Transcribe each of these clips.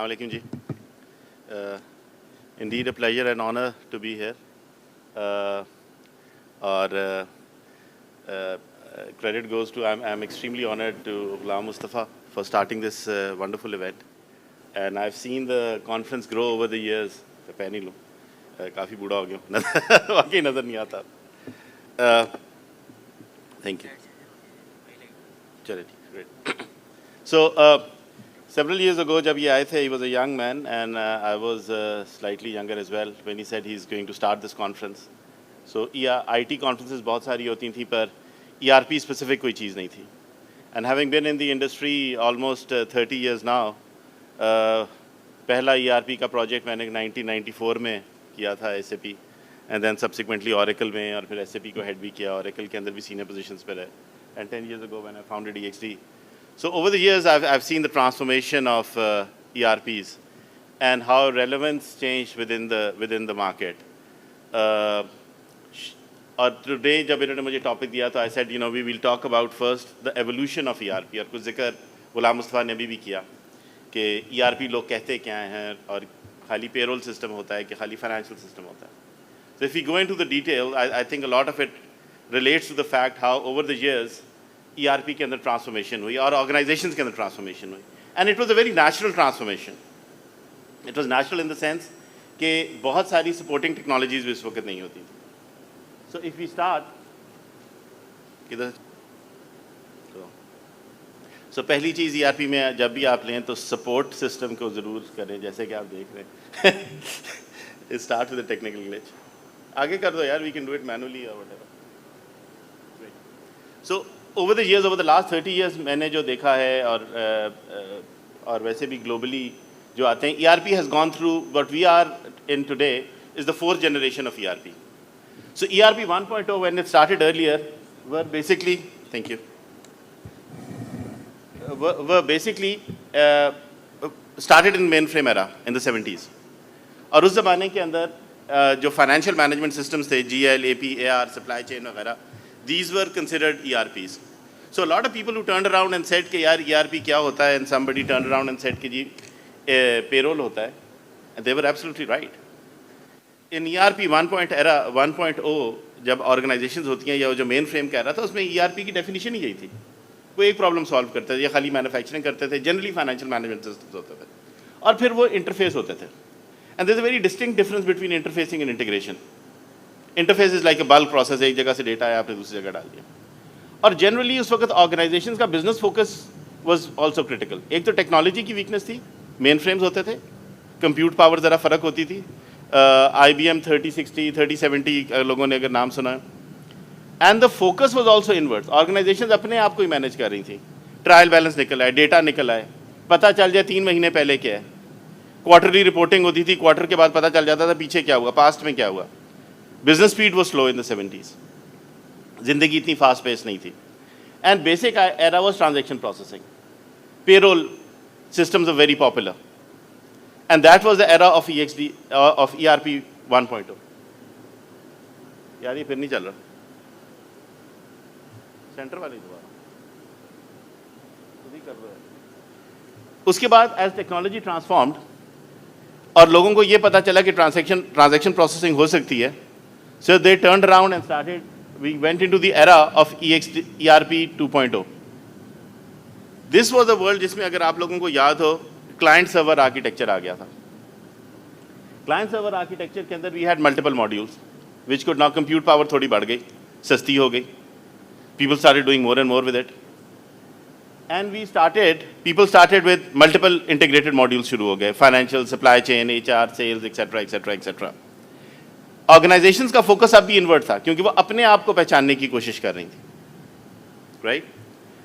Assalamu alaikum ji. Indeed a pleasure and honor to be here. Or credit goes to, I'm extremely honored to Ghulam Mustafa for starting this wonderful event. And I've seen the conference grow over the years. पहनी लो, काफ़ी बूढ़ा हो गया हूँ, वाकई नज़र नहीं आता. Thank you. चलिए ठीक, great. So several years ago जब ये आए थे, he was a young man and I was slightly younger as well when he said he's going to start this conference. So IT conferences बहुत सारी होती थी पर ERP specific कोई चीज़ नहीं थी. And having been in the industry almost 30 years now, पहला ERP का project मैंने 1994 में किया था SAP and then subsequently Oracle में और फिर SAP को head भी किया, Oracle के अंदर भी senior positions पे रहे. And 10 years ago when I founded EXD. So over the years I've seen the transformation of ERPs and how relevance changed within the market. और today जब इन्होंने मुझे topic दिया तो I said we will talk about first the evolution of ERP और कुछ जिक्र गुलाम मुस्तफा ने अभी भी किया कि ERP लोग कहते क्या हैं और खाली payroll system होता है कि खाली financial system होता है. So if we go into the detail, I think a lot of it relates to the fact how over the years ERP के अंदर transformation हुई और organizations के अंदर transformation हुई. And it was a very natural transformation. It was natural in the sense कि बहुत सारी supporting technologies भी उस वक्त नहीं होती थी. So if we start, so पहली चीज़ ERP में जब भी आप लें तो support system को ज़रूर करें जैसे कि आप देख रहे हैं. It starts with a technical glitch. आगे कर दो यार, we can do it manually or whatever. So over the years, over the last 30 years मैंने जो देखा है और वैसे भी globally जो आते हैं, ERP has gone through what we are in today is the fourth generation of ERP. So ERP 1.0 when it started earlier were basically, thank you, were basically started in mainframe era in the 70s. और उस ज़माने के अंदर जो financial management systems थे, GL, AP, AR, supply chain वगैरह, these were considered ERPs. So a lot of people who turned around and said कि यार ERP क्या होता है, and somebody turned around and said कि जी payroll होता है, and they were absolutely right. In ERP 1.0 जब organizations होती हैं या जो mainframe कह रहा था उसमें ERP की definition ही यही थी. वो एक problem solve करते थे या खाली manufacturing करते थे, generally financial management systems होते थे और फिर वो interface होते थे. And there's a very distinct difference between interfacing and integration. Interface is like a bulk process, एक जगह से data है आपने दूसरी जगह डाल दिया. और generally उस वक्त organizations का business focus was also critical. एक तो technology की weakness थी, mainframes होते थे, compute power ज़रा फ़र्क होती थी. IBM 3060, 3070 लोगों ने अगर नाम सुना है. And the focus was also inwards. Organizations अपने आप को ही manage कर रही थी. Trial balance निकल आए, data निकल आए, पता चल जाए 3 महीने पहले क्या है. Quarterly reporting होती थी, quarter के बाद पता चल जाता था पीछे क्या हुआ, past में क्या हुआ. Business speed was slow in the 70s. ज़िंदगी इतनी fast paced नहीं थी. And basic era was transaction processing. Payroll systems are very popular. And that was the era of EXD, of ERP 1.0. यार ये फिर नहीं चल रहा. सेंटर वाली दोबारा खुद ही कर रहा है. उसके बाद as technology transformed और लोगों को ये पता चला कि transaction processing हो सकती है, so they turned around and started. We went into the era of ERP 2.0. This was a world जिसमें अगर आप लोगों को याद हो client server architecture आ गया था. Client server architecture के अंदर we had multiple modules which could now compute power थोड़ी बढ़ गई, सस्ती हो गई. People started doing more and more with it. And people started with multiple integrated modules शुरू हो गए, financial, supply chain, HR, sales, etc., etc., etc. Organizations का focus अब भी inward था क्योंकि वो अपने आप को पहचानने की कोशिश कर रही थी, right?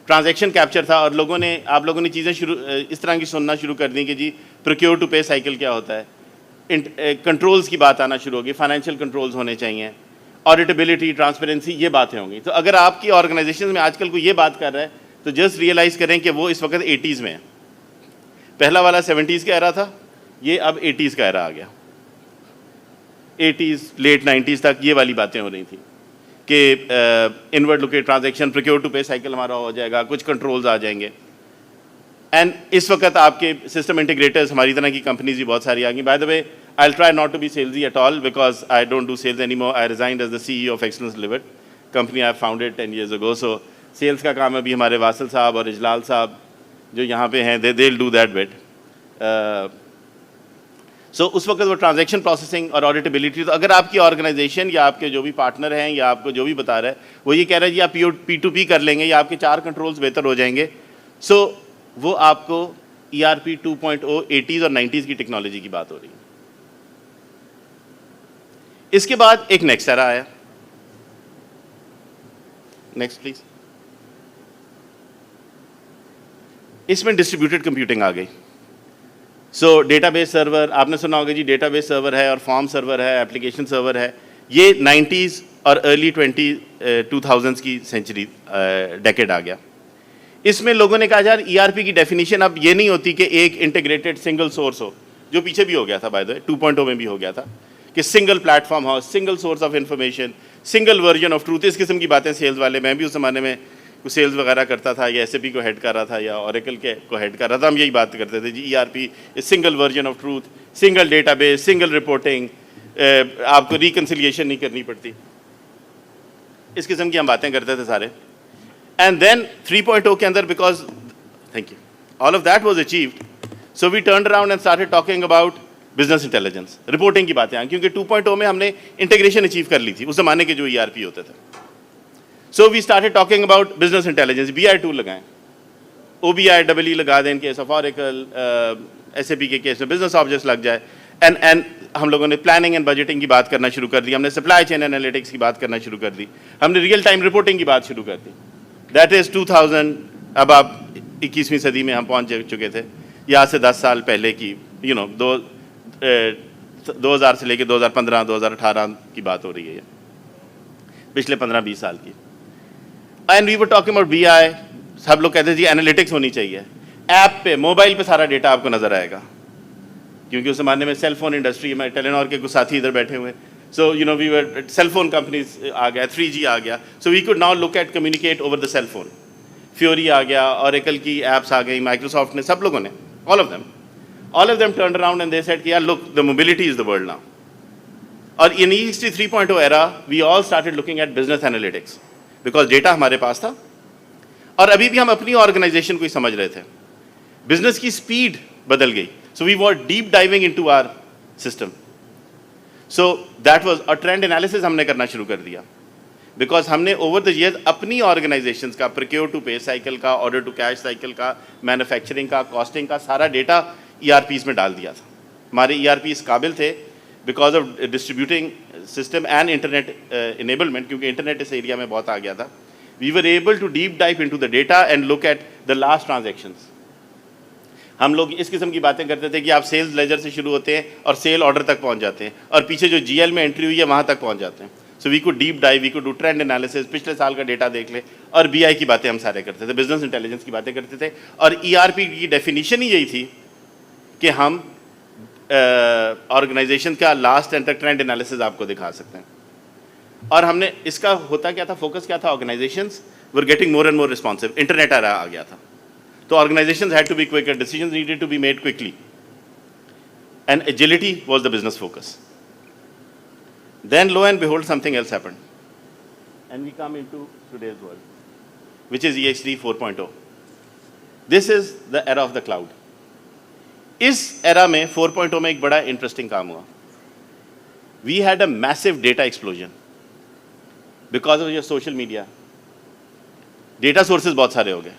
Transaction capture था और आप लोगों ने चीज़ें इस तरह की सुनना शुरू कर दी कि जी procure to pay cycle क्या होता है, controls की बात आना शुरू होगी, financial controls होने चाहिए, auditability, transparency ये बातें होंगी. तो अगर आपकी organizations में आजकल कोई ये बात कर रहा है तो just realize करें कि वो इस वक्त 80s में है. पहला वाला 70s का era था, ये अब 80s का era आ गया. 80s, late 90s तक ये वाली बातें हो रही थी कि inward looking transaction, procure to pay cycle हमारा हो जाएगा, कुछ कंट्रोल्स आ जाएंगे. एंड इस वक्त आपके सिस्टम इंटीग्रेटर्स हमारी तरह की कंपनीज भी बहुत सारी आ गई. By the way, I'll try not to be salesy at all because I don't do sales anymore. I resigned as the CEO of Excellence Delivered, company I founded 10 years ago. So sales का काम अभी हमारे Vasil साहब और इजलाल साहब जो यहाँ पे हैं, they'll do that bit. So उस वक्त वो ट्रांजैक्शन प्रोसेसिंग और ऑडिटेबिलिटी, तो अगर आपकी ऑर्गेनाइजेशन या आपके जो भी पार्टनर हैं या आपको जो भी बता रहा है वो ये कह रहा है जी आप P2P कर लेंगे या आपके 4 कंट्रोल्स बेहतर हो जाएंगे, सो वो आपको ERP 2.0 80s और 90s की टेक्नोलॉजी की बात हो रही है. इसके बाद एक नेक्स्ट एरा आया. Next please. इसमें डिस्ट्रीब्यूटेड कंप्यूटिंग आ गई. सो डेटाबेस सर्वर, आपने सुना होगा जी, डेटाबेस सर्वर है और फॉर्म सर्वर है, एप्लीकेशन सर्वर है. ये 90s और अर्ली 2000s की सेंचुरी डेकेड आ गया. इसमें लोगों ने कहा यार ERP की डेफिनेशन अब ये नहीं होती कि एक इंटीग्रेटेड सिंगल सोर्स हो, जो पीछे भी हो गया था, बाय द वे 2.0 में भी हो गया था कि सिंगल प्लेटफॉर्म हो, single source of information, single version of truth. इस किस्म की बातें सेल्स वाले, मैं भी उस ज़माने में कुछ सेल्स वगैरह करता था या SAP को हेड कर रहा था या Oracle के को हेड कर रहा था, हम यही बात करते थे जी ERP single version of truth, single database, single reporting, आपको रिकन्सिलिएशन नहीं करनी पड़ती. इस किस्म की हम बातें करते थे सारे. एंड देन 3.0 के अंदर, because thank you, all of that was achieved, so we turned around and started talking about business intelligence, reporting की बातें आई, क्योंकि 2.0 में हमने इंटीग्रेशन अचीव कर ली थी उस जमाने के जो ERP होते थे. So we started talking about business intelligence. BI tool लगाएं, OBI EE लगा दें in case of Oracle, SAP के केस में बिजनेस ऑब्जेक्ट्स लग जाए. एंड हम लोगों ने प्लानिंग एंड बजटिंग की बात करना शुरू कर दी, हमने सप्लाई चेन एनालिटिक्स की बात करना शुरू कर दी, हमने रियल टाइम रिपोर्टिंग की बात शुरू कर दी. That is 2000. अब आप 21वीं सदी में हम पहुंच चुके थे. यहाँ से 10 साल पहले की, 2000 से लेकर 2015 2018 की बात हो रही है, पिछले 15-20 साल की. And we were talking about BI. सब लोग कहते हैं जी एनालिटिक्स होनी चाहिए, ऐप पे, मोबाइल पे सारा डेटा आपको नजर आएगा, क्योंकि उस जमाने में सेल फोन इंडस्ट्री में टेलीनॉर के कुछ साथी इधर बैठे हुए. So we were, cell phone companies आ गया, 3G आ गया, so we could now look at communicate over the cell phone. Fiori आ गया, Oracle की एप्स आ गई, माइक्रोसॉफ्ट ने, सब लोगों ने, all of them turned around and they said, yeah, look, the mobility is the world now. और in E3 3.0 era, we all started looking at business analytics because data हमारे पास था और अभी भी हम अपनी ऑर्गेनाइजेशन को ही समझ रहे थे. बिजनेस की स्पीड बदल गई, so we were deep diving into our system. So that was a trend analysis हमने करना शुरू कर दिया, बिकॉज हमने ओवर द ईयर्स अपनी ऑर्गेनाइजेशंस का प्रोक्योर टू पे साइकिल का, ऑर्डर टू कैश साइकिल का, मैन्युफैक्चरिंग का, कॉस्टिंग का सारा डेटा ERPs में डाल दिया था. हमारे ERPs काबिल थे because of distributing system and internet enablement, क्योंकि इंटरनेट इस एरिया में बहुत आ गया था. We were able to deep dive into the data and look at the last transactions. हम लोग इस किस्म की बातें करते थे कि आप सेल्स लेजर से शुरू होते हैं और सेल ऑर्डर तक पहुंच जाते हैं और पीछे जो GL में एंट्री हुई है वहाँ तक पहुंच जाते हैं. So we could deep dive, we could do trend analysis, पिछले साल का डेटा देख ले, और BI की बातें हम सारे करते थे, बिजनेस इंटेलिजेंस की बातें करते थे. और ERP की डेफिनेशन ही यही थी कि हम ऑर्गेनाइजेशन का लास्ट एंड तक ट्रेंड एनालिसिस आपको दिखा सकते हैं. और हमने इसका होता क्या था, फोकस क्या था, organizations were getting more and more responsive. Internet आ गया था, तो organizations had to be quicker, decisions needed to be made quickly, and agility was the business focus. Then lo and behold, something else happened, and we come into today's world, which is EHD 4.0. This is the era of the cloud. इस era में 4.0 में एक बड़ा interesting काम हुआ. We had a massive data explosion because of your social media. Data sources बहुत सारे हो गए.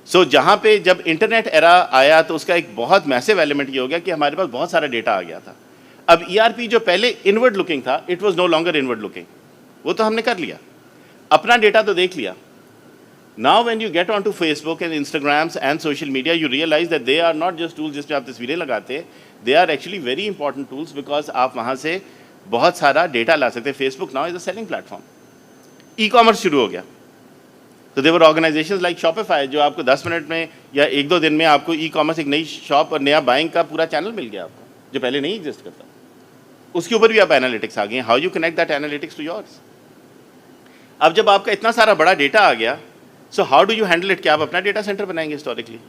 So जहाँ पे जब इंटरनेट era आया तो उसका एक बहुत massive element ये हो गया कि हमारे पास बहुत सारा डेटा आ गया था. अब ERP जो पहले इनवर्ड लुकिंग था, it was no longer inward looking. वो तो हमने कर लिया, अपना डेटा तो देख लिया. Now when you get on to Facebook and Instagrams and social media, you realise that they are not just tools जिसमें आप तस्वीरें लगाते हैं, they are actually very important tools, because आप वहाँ से बहुत सारा डेटा ला सकते हैं. Facebook now is a selling platform. E-commerce शुरू हो गया, तो देवर ऑर्गेनाइजेशंस लाइक शॉपिफाई जो आपको 10 मिनट में या 1-2 दिन में आपको ई-कॉमर्स एक नई शॉप और नया बाइंग का पूरा चैनल मिल गया आपको, जो पहले नहीं एग्जिस्ट करता. उसके ऊपर भी आप एनालिटिक्स आ गए. How you connect that analytics to yours. अब जब आपका इतना सारा बड़ा डेटा आ गया, so how do you handle it. क्या आप अपना डेटा सेंटर बनाएंगे हिस्टोरिकली?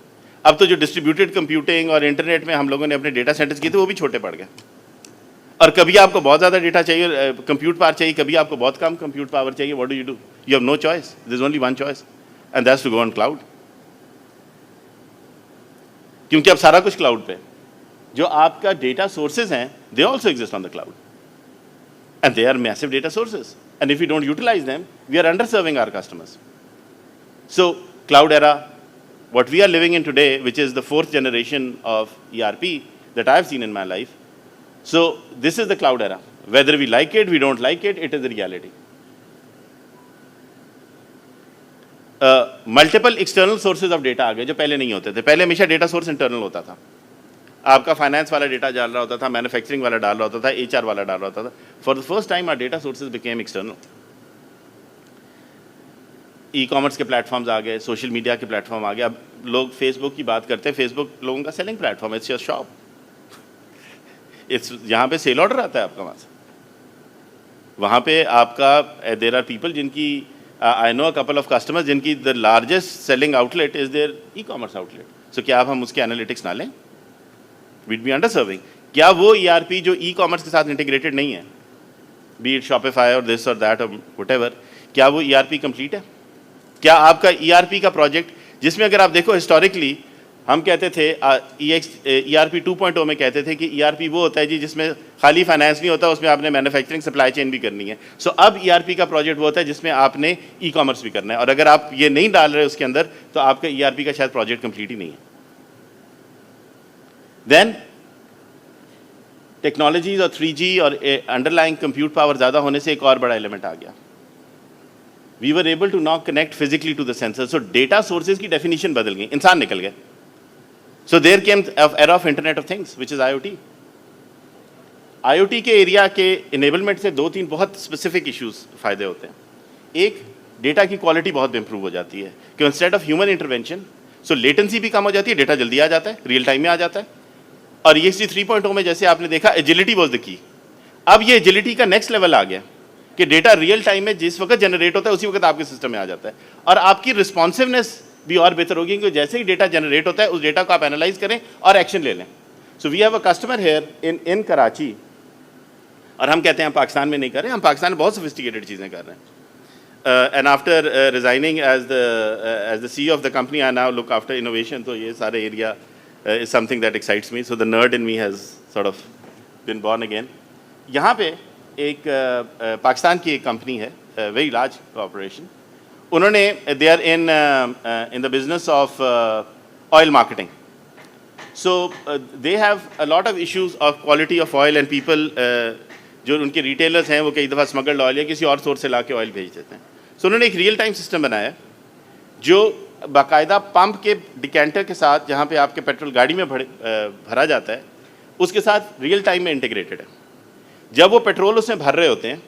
अब तो जो डिस्ट्रीब्यूटेड कंप्यूटिंग और इंटरनेट में हम लोगों ने अपने डेटा सेंटर्स किए थे वो भी छोटे पड़ गए। और कभी आपको बहुत ज़्यादा डेटा चाहिए, कंप्यूट पावर चाहिए, कभी आपको बहुत कम कंप्यूट पावर चाहिए, what do? You have no choice, there is only one choice and that's to go on cloud. क्योंकि अब सारा कुछ क्लाउड पे, जो आपका डेटा सोर्सेज हैं they also exist on the cloud and they are massive data sources and if you don't utilise them we are under serving our customers. So cloud era, what we are living in today, which is the 4th generation of ERP that I have seen in my life. So this is the cloud era. Whether we like it, we don't like it, it is the reality. Multiple external sources of data आ गए जो पहले नहीं होते थे। पहले हमेशा data source internal होता था। आपका फाइनेंस वाला डेटा डाल रहा होता था, मैन्युफैक्चरिंग वाला डाल रहा होता था, HR वाला डाल रहा होता था। For the first time our data sources became external. E-commerce के प्लेटफॉर्म्स आ गए, सोशल मीडिया के प्लेटफॉर्म आ गए। अब लोग फेसबुक की बात करते हैं, फेसबुक लोगों का सेलिंग प्लेटफॉर्म है, इट्स योर शॉप, इट्स यहाँ पे सेल ऑर्डर आता है आपका वहाँ से, वहाँ पे आपका देयर आर पीपल जिनकी I know a couple of customers जिनकी the largest selling outlet is their e-commerce outlet. So क्या आप हम उसके एनालिटिक्स ना लें? We'd be underserving. क्या वो ERP जो ई-कॉमर्स के साथ इंटीग्रेटेड नहीं है, बी इट शॉपिफाई और दिस और दैट और व्हाटएवर, क्या वो ERP कंप्लीट है? क्या आपका ERP का प्रोजेक्ट, जिसमें अगर आप देखो हिस्टोरिकली हम कहते थे ERP 2.0 में कहते थे कि ERP वो होता है जी जिसमें खाली फाइनेंस नहीं होता, उसमें आपने मैन्युफैक्चरिंग सप्लाई चेन भी करनी है। सो अब ERP का प्रोजेक्ट वो होता है जिसमें आपने ई-कॉमर्स भी करना है, और अगर आप ये नहीं डाल रहे उसके अंदर तो आपका ERP का शायद प्रोजेक्ट कंप्लीट ही नहीं है। देन टेक्नोलॉजीज और 3G और अंडरलाइंग कंप्यूट पावर ज़्यादा होने से एक और बड़ा एलिमेंट आ गया, we were able to now connect physically to the sensor. So data sources की definition बदल गई, इंसान निकल गए। So there came an era of Internet of Things, which is IoT. IoT के एरिया के enablement से 2-3 बहुत specific issues फायदे होते हैं। एक, डेटा की क्वालिटी बहुत इंप्रूव हो जाती है कि instead of human intervention, so latency भी कम हो जाती है, डेटा जल्दी आ जाता है, रियल टाइम में आ जाता है। और EXT 3.0 में जैसे आपने देखा agility was the key। अब ये agility का next level आ गया कि डेटा रियल टाइम में जिस वक्त जनरेट होता है उसी वक्त आपके सिस्टम में आ जाता है, और आपकी रिस्पॉन्सिवनेस भी और बेहतर होगी क्योंकि जैसे ही डेटा जनरेट होता है उस डेटा को आप एनालाइज करें और एक्शन ले लें। So we have a customer here in Karachi, और हम कहते हैं हम पाकिस्तान में नहीं कर रहे, हम पाकिस्तान में बहुत सोफिस्टिकेटेड चीज़ें कर रहे हैं। And after resigning as the CEO of the company I now look after innovation. तो ये सारे area is something that excites me, so the nerd in me has sort of been born again. यहाँ पे एक पाकिस्तान की एक company है, very large corporation, उन्होंने they are in the business of oil marketing. So they have a lot of issues of quality of oil and people, जो उनके retailers हैं वो कई दफ़ा स्मगल्ड ऑयल या किसी और सोर्स से ला के ऑयल भेज देते हैं। सो उन्होंने एक रियल टाइम सिस्टम बनाया जो बाकायदा पंप के डिकेंटर के साथ, जहाँ पे आपके पेट्रोल गाड़ी में भरा जाता है, उसके साथ रियल टाइम में इंटीग्रेटेड है। जब वो पेट्रोल उसमें भर रहे होते हैं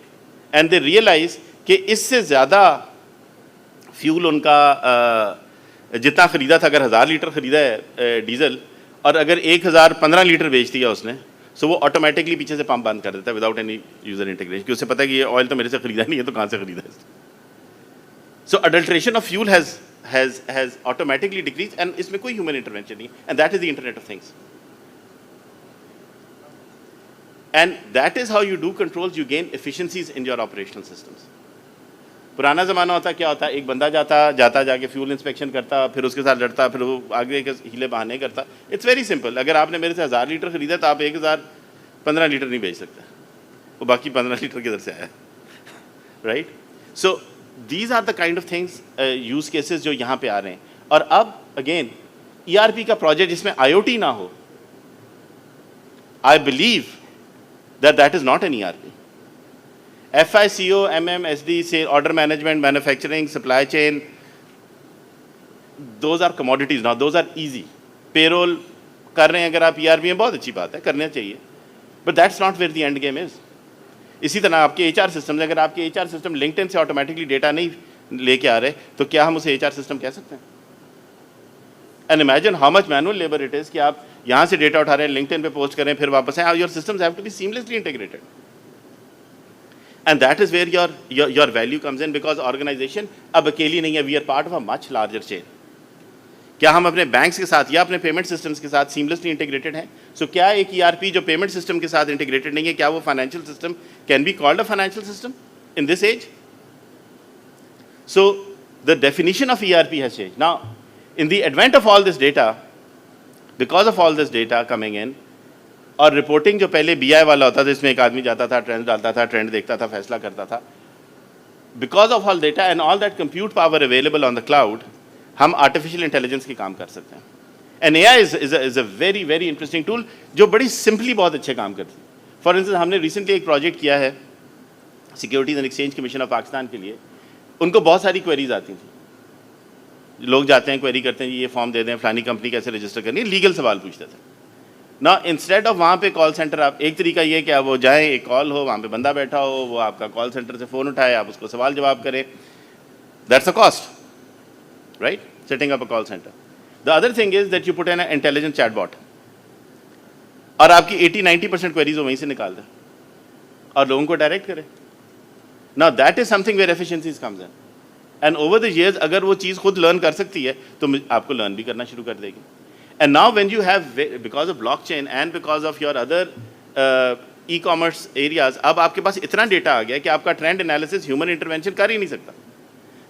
एंड दे रियलाइज कि इससे ज़्यादा फ्यूल उनका जितना ख़रीदा था, अगर 1000 लीटर ख़रीदा है डीजल और अगर 1015 लीटर बेच दिया उसने, सो वो ऑटोमेटिकली पीछे से पंप बंद कर देता है विदाउट एनी यूज़र इंटीग्रेशन, क्योंकि उसे पता है कि ये ऑयल तो मेरे से ख़रीदा नहीं है तो कहाँ से ख़रीदा है। So adulteration of fuel has automatically decrease and इसमें कोई ह्यूमन इंटरवेंशन नहीं, and that is the internet of things. And that is how you do controls, you gain efficiencies in your operational systems. पुराना ज़माना होता क्या होता, एक बंदा जाता जाके फ्यूल इंस्पेक्शन करता, फिर उसके साथ लड़ता, फिर वो आगे के हीले बहाने करता। इट्स वेरी सिंपल, अगर आपने मेरे से 1000 लीटर खरीदा तो आप 1015 लीटर नहीं बेच सकते, वो बाकी 15 लीटर किधर से आया, right? So these are the kind of things, use cases जो यहाँ पे आ rहे हैं। और अब अगेन ERP का प्रोजेक्ट जिसमें IoT ना हो, I believe that is not an ERP. FICO, SD, say order management, manufacturing, supply chain, those are commodities now, those are easy. Payroll कर रहे हैं अगर आप ERP में, बहुत अच्छी बात है, करना चाहिए, but that's not where the end game is. इसी तरह आपके HR सिस्टम, अगर आपके HR सिस्टम LinkedIn से ऑटोमेटिकली डेटा नहीं लेके आ रहे तो क्या हम उसे HR सिस्टम कह सकते हैं? And imagine how much manual labour it is कि आप यहाँ से डेटा उठा रहे हैं, लिंक्डइन पे पोस्ट करें, फिर वापस आए। Your systems have to be seamlessly integrated, and that is where your value comes in, because organisation अब अकेली नहीं है, we are part of a much larger chain. क्या हम अपने बैंक्स के साथ या अपने पेमेंट सिस्टम्स के साथ सीमलेसली इंटीग्रेटेड हैं? सो क्या एक ERP जो पेमेंट सिस्टम के साथ इंटीग्रेटेड नहीं है, क्या वो financial system can be called a financial system in this age? So the definition of ERP has changed now in the advent of all this data, because of all this data coming in, और reporting जो पहले BI वाला होता था जिसमें एक आदमी जाता था, ट्रेंड डालता था, ट्रेंड देखता था, फैसला करता था, because of all data and all that compute power available on the cloud, हम आर्टिफिशियल इंटेलिजेंस के काम कर सकते हैं. And AI is a very very interesting tool जो बड़ी सिंपली बहुत अच्छे काम करती है. फॉर इंस्टेंस हमने रिसेंटली एक प्रोजेक्ट किया है securities and exchange commission of Pakistan के लिए. उनको बहुत सारी क्वेरीज आती थी, लोग जाते हैं क्वेरी करते हैं ये फॉर्म दे दें, फलानी कंपनी कैसे रजिस्टर करनी है, लीगल सवाल पूछते थे ना. इंस्टेड ऑफ वहाँ पे कॉल सेंटर, आप एक तरीका ये कि आप वो जाएँ, एक कॉल हो, वहाँ पे बंदा बैठा हो, वो आपका कॉल सेंटर से फ़ोन उठाए, आप उसको सवाल जवाब करें. That's a cost, right? Setting up a call center. The other thing is that you put in an intelligent chatbot और आपकी 80-90% क्वेरीज वो वहीं से निकाल दे और लोगों को डायरेक्ट करे. Now that is something where efficiencies comes in. And over the years अगर वो चीज़ खुद लर्न कर सकती है तो आपको लर्न भी करना शुरू कर देगी. And now when you have, because of blockchain and because of your other e-commerce areas, अब आपके पास इतना डेटा आ गया कि आपका ट्रेंड एनालिसिस ह्यूमन इंटरवेंशन कर ही नहीं सकता.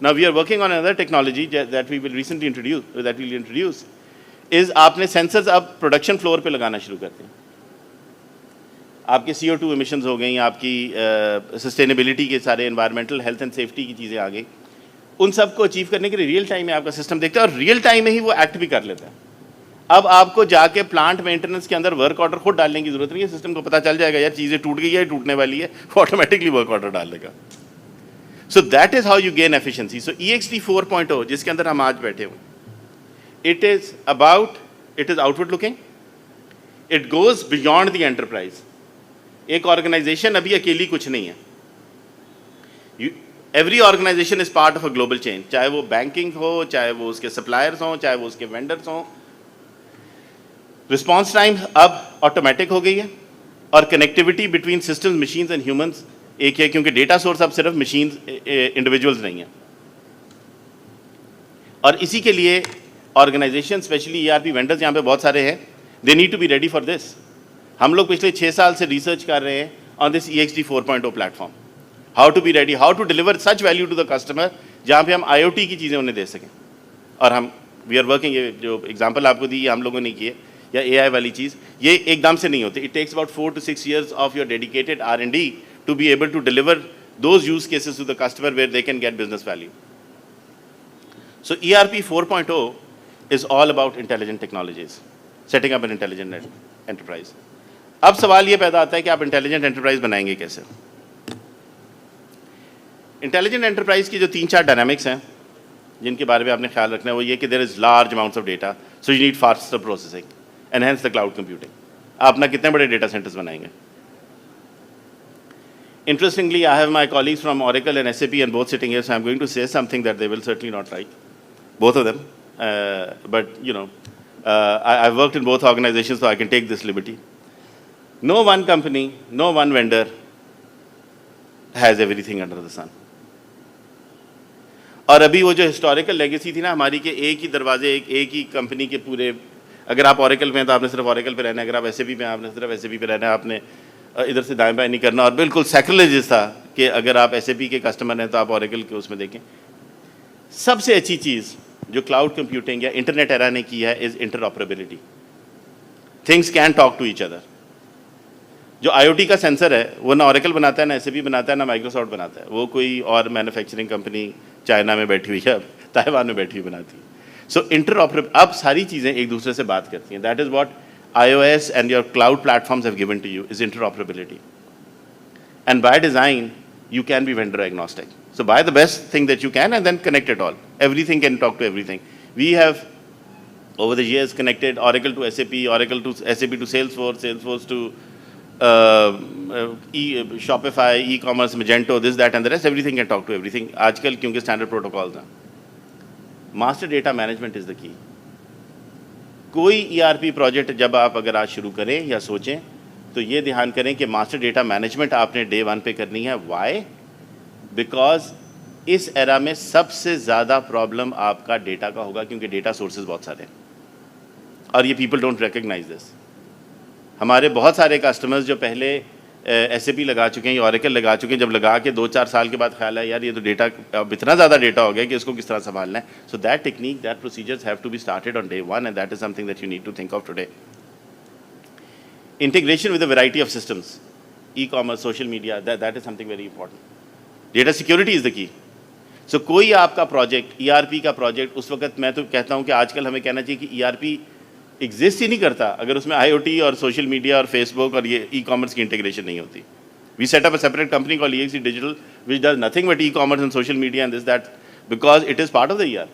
Now we are working on another technology that we will recently introduce, is आपने सेंसर्स अब प्रोडक्शन फ्लोर पे लगाना शुरू करते हैं. आपके CO2 emissions हो गई, आपकी सस्टेनेबिलिटी के सारे एनवायरमेंटल हेल्थ एंड सेफ्टी की चीज़ें आ गई. उन सब को अचीव करने के लिए रियल टाइम में आपका सिस्टम देखता है और रियल टाइम में ही वो एक्ट भी कर लेता है. अब आपको जाके प्लांट मेंटेनेंस के अंदर वर्क ऑर्डर खुद डालने की जरूरत नहीं है. सिस्टम को पता चल जाएगा यार चीज़ें टूट गई है, टूटने वाली है, ऑटोमेटिकली वर्क ऑर्डर डाल देगा. So that is how you gain efficiency. So EXT 4.0 जिसके अंदर हम आज बैठे हुए, it is outward looking, it goes beyond the enterprise. एक ऑर्गेनाइजेशन अभी अकेली कुछ नहीं है. Every organization is part of a global chain. चाहे वो बैंकिंग हो, चाहे वो उसके सप्लायर्स हों, चाहे वो उसके वेंडर्स हों. रिस्पॉन्स टाइम अब ऑटोमेटिक हो गई है और connectivity between systems, machines and humans एक है, क्योंकि डेटा सोर्स अब सिर्फ मशीन्स, इंडिविजुअल्स नहीं है. और इसी के लिए ऑर्गेनाइजेशन, स्पेशली ERP वेंडर्स यहाँ पे बहुत सारे हैं, they need to be ready for this. हम लोग पिछले 6 साल से रिसर्च कर रहे हैं on this EXT 4.0 platform, how to be ready, how to deliver such value to the customer जहाँ पे हम IoT की चीज़ें उन्हें दे सकें. और हम वी आर वर्किंग, ये जो एग्जाम्पल आपको दी हम लोगों ने किए, या AI वाली चीज़, ये एकदम से नहीं होती. It takes about 4 to 6 years of your dedicated R&D to be able to deliver those use cases to the customer where they can get business value. So ERP 4.0 is all about intelligent technologies, setting up an intelligent enterprise. अब सवाल ये पैदा आता है कि आप intelligent enterprise बनाएंगे कैसे. Intelligent enterprise की जो 3-4 dynamics हैं जिनके बारे में आपने ख्याल रखना है, वो ये कि there is large amounts of data, so you need faster processing and hence the cloud computing. आप अपना कितने बड़े data centers बनाएंगे. Interestingly, I have my colleagues from Oracle and SAP and both sitting here, so I'm going to say something that they will certainly not like, both of them. But you know, I've worked in both organizations, so I can take this liberty. No one company, no one vendor has everything under the sun. और अभी वो जो historical legacy थी ना हमारी के एक ही दरवाजे, एक ही कंपनी के पूरे, अगर आप Oracle में हैं तो आपने सिर्फ Oracle पे रहना है, अगर आप SAP में आपने सिर्फ SAP पे रहना है, आपने इधर से दाएं बाएं नहीं करना. और बिल्कुल सैक्रिलेजियस था कि अगर आप SAP के कस्टमर हैं तो आप Oracle के उसमें देखें. सबसे अच्छी चीज़ जो क्लाउड कंप्यूटिंग या इंटरनेट एरा ने की है is interoperability. Things can talk to each other. जो IoT का सेंसर है वो ना Oracle बनाता है, ना SAP बनाता है, ना माइक्रोसॉफ्ट बनाता है, वो कोई और मैन्युफैक्चरिंग कंपनी चाइना में बैठी हुई है, ताइवान में बैठी हुई बनाती है. सो इंटरऑपरेबल, अब सारी चीज़ें एक दूसरे से बात करती हैं. That is what iOS and your cloud platforms have given to you, is interoperability. And by design, you can be vendor agnostic. So buy the best thing that you can and then connect it all. Everything can talk to everything. We have, over the years, connected Oracle to SAP, Oracle to SAP to Salesforce, Salesforce to Shopify, e-commerce, Magento, this, that, and the rest. Everything can talk to everything. आजकल क्योंकि standard protocols हैं. Master data management is the key. कोई ERP project जब आप अगर आज शुरू करें या सोचें तो ये ध्यान करें कि मास्टर डेटा मैनेजमेंट आपने डे 1 पे करनी है. वाई? बिकॉज इस एरा में सबसे ज़्यादा प्रॉब्लम आपका डेटा का होगा, क्योंकि डेटा सोर्सेज बहुत सारे हैं और ये पीपल डोंट रिकग्नाइज दिस। हमारे बहुत सारे कस्टमर्स जो पहले SAP लगा चुके हैं या Oracle लगा चुके हैं, जब लगा के 2-4 साल के बाद ख्याल है यार ये तो डेटा अब इतना ज़्यादा डेटा हो गया कि इसको किस तरह संभालना है। So that technique, that procedures have to be started on day one, and that is something that you need to think of today. Integration with a variety of systems, e-commerce, social media, that is something very important. Data security is the key. So कोई आपका project, ERP का project, उस वक्त मैं तो कहता हूँ कि आजकल हमें कहना चाहिए कि ERP एग्जिस्ट ही नहीं करता अगर उसमें IoT और सोशल मीडिया और फेसबुक और ये e-commerce की इंटीग्रेशन नहीं होती। We set up a separate company called EXE Digital which does nothing but e-commerce and social media and this that because it is part of the ERP.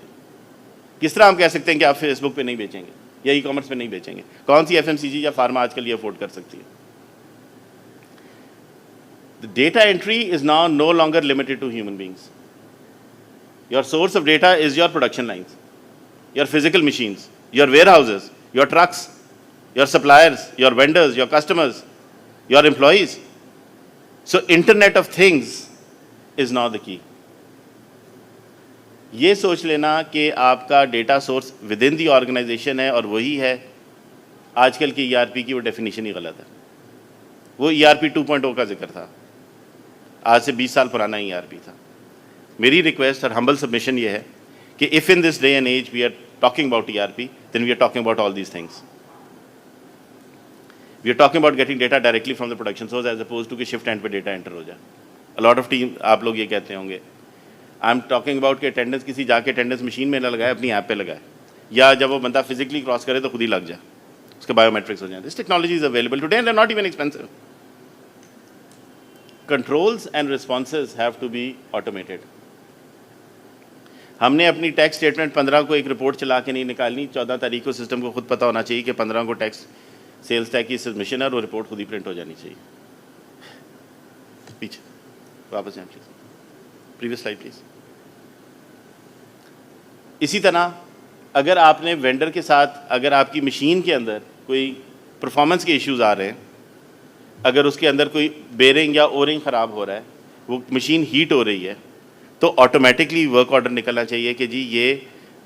किस तरह हम कह सकते हैं कि आप फेसबुक पे नहीं बेचेंगे या ई-कॉमर्स पे नहीं बेचेंगे? कौन सी FMCG या फार्मा आजकल ये अफोर्ड कर सकती है? The data entry is now no longer limited to human beings. Your source of data is your production lines, your physical machines, your warehouses, your trucks, your suppliers, your vendors, your customers, your employees. So Internet of Things is now the key. ये सोच लेना कि आपका data source within the organisation है और वही है। आजकल की ERP की वो डेफिनेशन ही गलत है। वो ERP 2.0 का जिक्र था, आज से 20 साल पुराना ERP था। मेरी रिक्वेस्ट और हम्बल सबमिशन ये है कि if in this day and age we are talking about ERP, then we are talking about all these things. We are talking about getting data directly from the production source as opposed to कि shift end पे data enter हो जाए। A lot of team आप लोग ये कहते होंगे, I am talking about कि अटेंडेंस किसी जाके अटेंडेंस मशीन में ना लगाए, अपनी ऐप पे लगाए, या जब वो बंदा फिजिकली क्रॉस करे तो खुद ही लग जाए, उसके बायोमेट्रिक्स हो जाए। This technology is available today and they are not even expensive. Controls and responses have to be automated. हमने अपनी टैक्स स्टेटमेंट 15 को एक रिपोर्ट चला के नहीं निकालनी, 14 तारीख को सिस्टम को खुद पता होना चाहिए कि 15 को टैक्स सेल्स टैक्स की सबमिशन है और वो रिपोर्ट खुद ही प्रिंट हो जानी चाहिए। पीछे वापस जाएं प्लीज, प्रीवियस स्लाइड प्लीज। इसी तरह अगर आपने वेंडर के साथ, अगर आपकी मशीन के अंदर कोई परफॉर्मेंस के इश्यूज आ रहे हैं, अगर उसके अंदर कोई बेरिंग या ओरिंग ख़राब हो रहा है, वो मशीन हीट हो रही है, तो ऑटोमेटिकली वर्क ऑर्डर निकलना चाहिए कि जी ये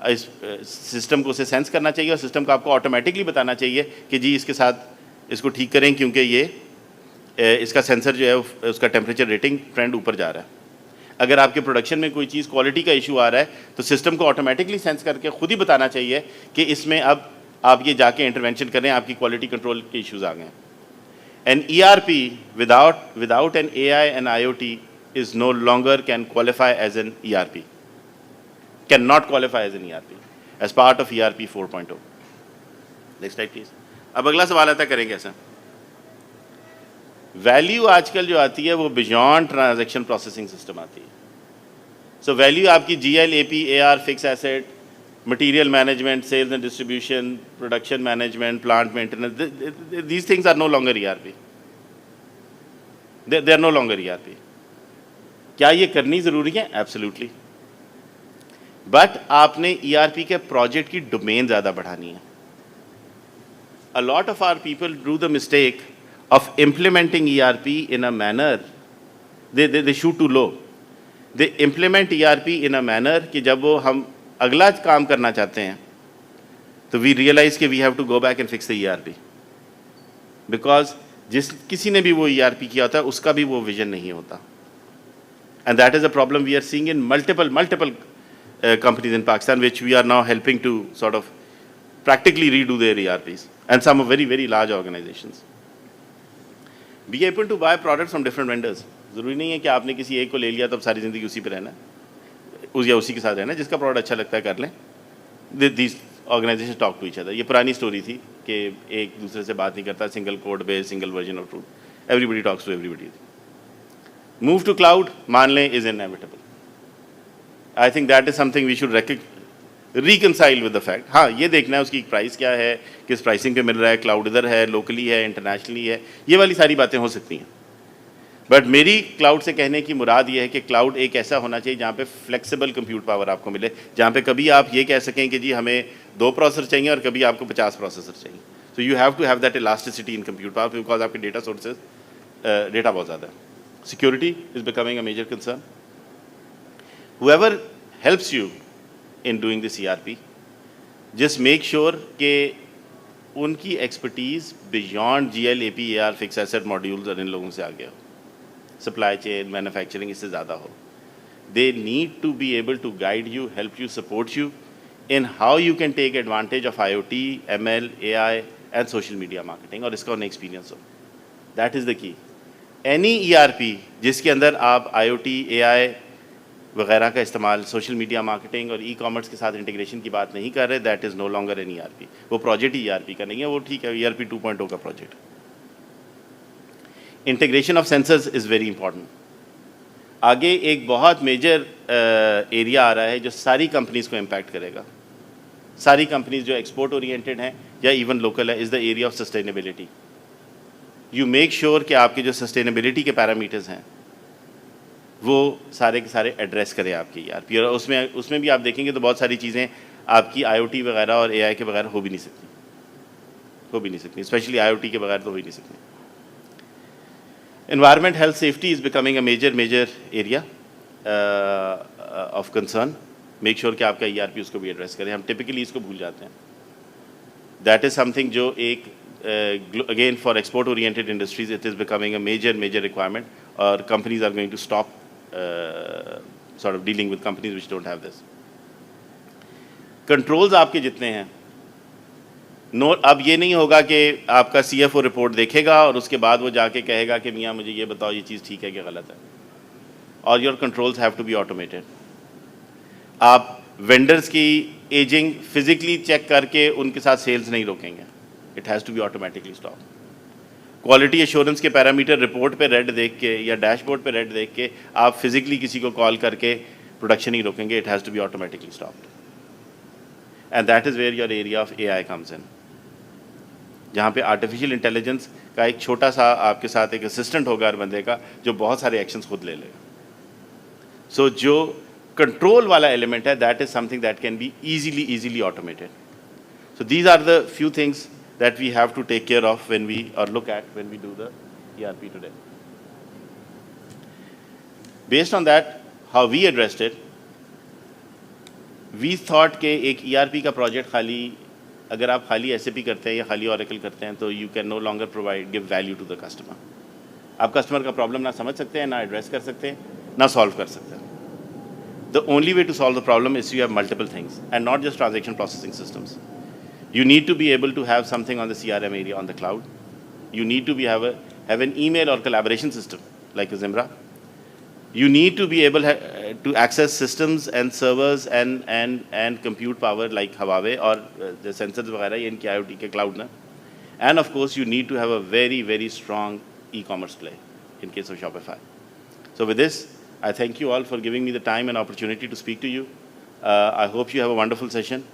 इस सिस्टम को उसे सेंस करना चाहिए और सिस्टम को आपको ऑटोमेटिकली बताना चाहिए कि जी इसके साथ इसको ठीक करें, क्योंकि ये इसका सेंसर जो है उसका टेम्परेचर रेटिंग ट्रेंड ऊपर जा रहा है। अगर आपके प्रोडक्शन में कोई चीज़ क्वालिटी का इशू आ रहा है तो सिस्टम को ऑटोमेटिकली सेंस करके खुद ही बताना चाहिए कि इसमें अब आप ये जाके इंटरवेंशन करें, आपकी क्वालिटी कंट्रोल के इश्यूज आ गए। An ERP without an AI and IoT is no longer can qualify as an ERP, cannot qualify as an ERP as part of ERP 4.0. Next slide please. अब अगला सवाल आता करें कैसे? वैल्यू आजकल जो आती है वो बियॉन्ड ट्रांजैक्शन प्रोसेसिंग सिस्टम आती है। सो वैल्यू आपकी GL, AP, AR, fix asset, material management, sales and distribution, production management, plant maintenance, these things are no longer ERP. They are no longer ERP. क्या ये करनी ज़रूरी है? Absolutely. But आपने ERP के प्रोजेक्ट की domain ज़्यादा बढ़ानी है। A lot of our people do the mistake of implementing ERP in a manner, they shoot too low. They implement ERP in a manner कि जब वो हम अगला काम करना चाहते हैं तो we realize कि we have to go back and fix the ERP. Because जिस किसी ने भी वो ERP किया होता है उसका भी वो विजन नहीं होता. And that is a problem we are seeing in multiple companies in Pakistan, which we are now helping to sort of practically redo their ERPs, and some are very, very large organizations. Be able to buy products from different vendors. ज़रूरी नहीं है कि आपने किसी एक को ले लिया तो अब सारी ज़िंदगी उसी पे रहना है, या उसी के साथ रहना है। जिसका प्रोडक्ट अच्छा लगता है कर लें। These organizations talk to each other. ये पुरानी स्टोरी थी कि एक दूसरे से बात नहीं करता, single code base, single version of truth, everybody talks to everybody. Move to cloud मान लें is inevitable. I think that is something we should reconcile with the fact. हाँ, ये देखना है उसकी प्राइस क्या है, किस प्राइसिंग पे मिल रहा है, क्लाउड इधर है, लोकली है, इंटरनेशनली है, ये वाली सारी बातें हो सकती हैं। बट मेरी क्लाउड से कहने की मुराद ये है कि क्लाउड एक ऐसा होना चाहिए जहाँ पे फ्लेक्सिबल कंप्यूट पावर आपको मिले, जहाँ पे कभी आप ये कह सकें कि जी हमें 2 प्रोसेसर चाहिए और कभी आपको 50 प्रोसेसर चाहिए। So you have to have that elasticity in compute power because आपके डेटा सोर्सेज डेटा बहुत ज़्यादा है। Security is becoming a major concern. whoever helps you in doing this ERP, just make sure कि उनकी expertise beyond GL, AP, AR, fixed asset modules और इन लोगों से आगे हो, supply chain, manufacturing इससे ज़्यादा हो. They need to be able to guide you, help you, support you in how you can take advantage of IoT, ML, AI and social media marketing और इसका उन्हें experience हो. That is the key. Any ERP जिसके अंदर आप IoT, AI वगैरह का इस्तेमाल, सोशल मीडिया मार्केटिंग और ई-कॉमर्स के साथ इंटीग्रेशन की बात नहीं कर रहे, that is no longer an ERP. वो प्रोजेक्ट ही ERP का नहीं है, वो ठीक है ERP 2.0 का project. Integration of sensors is very important. आगे एक बहुत मेजर एरिया आ रहा है जो सारी कंपनीज़ को इम्पैक्ट करेगा. सारी कंपनीज़ जो एक्सपोर्ट ओरिएंटेड हैं या इवन लोकल है, is the area of sustainability. You make sure कि आपके जो सस्टेनेबिलिटी के पैरामीटर्स हैं वो सारे के सारे एड्रेस करें आपकी ERP. और उसमें भी आप देखेंगे तो बहुत सारी चीज़ें आपकी IoT वगैरह और AI के बगैर हो भी नहीं सकती, स्पेशली IoT के बगैर तो हो ही नहीं सकती. Environment, health, safety is becoming a major area of concern. Make sure कि आपका ERP उसको भी एड्रेस करें. हम टिपिकली इसको भूल जाते हैं. That is something जो एक again for export oriented industries it is becoming a major requirement, or companies are going to stop sort of dealing with companies which don't have this. Controls आपके जितने हैं, no अब ये नहीं होगा कि आपका CFO रिपोर्ट देखेगा और उसके बाद वो जाके कहेगा कि मियाँ मुझे ये बताओ ये चीज़ ठीक है कि गलत है. और your controls have to be automated. आप वेंडर्स की एजिंग फिजिकली चेक करके उनके साथ सेल्स नहीं रोकेंगे. It has to be automatically stop. Quality assurance के पैरामीटर रिपोर्ट पे रेड देख के या डैशबोर्ड पे रेड देख के आप फिजिकली किसी को कॉल करके प्रोडक्शन नहीं रोकेंगे. It has to be automatically stopped. And that is where your area of AI comes in, जहाँ पे आर्टिफिशियल इंटेलिजेंस का एक छोटा सा आपके साथ एक असिस्टेंट होगा हर बंदे का जो बहुत सारे एक्शंस खुद ले लेगा. सो जो कंट्रोल वाला एलिमेंट है, that is something that can be easily automated. So these are the few things that we have to take care of when we or look at when we do the ERP today. Based on that, how we addressed it, we thought कि एक ERP का project खाली अगर आप खाली SAP करते हैं या खाली Oracle करते हैं तो you can no longer give value to the customer. आप कस्टमर का प्रॉब्लम ना समझ सकते हैं, ना एड्रेस कर सकते हैं, ना सॉल्व कर सकते हैं. The only way to solve the problem is you have multiple things and not just transaction processing systems. You need to be able to have something on the CRM area on the cloud. You need to have an email or collaboration system like a Zimbra. You need to be able to access systems and servers and compute power like Huawei or the sensors वगैरह ये इनकी IoT के cloud ना. And of course you need to have a very strong e-commerce play in case of Shopify. So with this, I thank you all for giving me the time and opportunity to speak to you. I hope you have a wonderful session.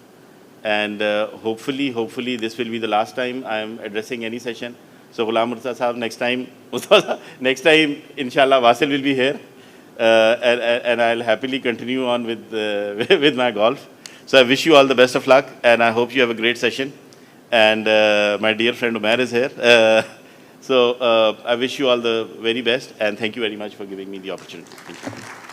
And hopefully this will be the last time I am addressing any session. So Ghulam Murtaza Sahab, next time inshallah Wasil will be here, and I'll happily continue on with my golf. So I wish you all the best of luck, and I hope you have a great session. And my dear friend Umair is here. So I wish you all the very best, and thank you very much for giving me the opportunity. Thank you.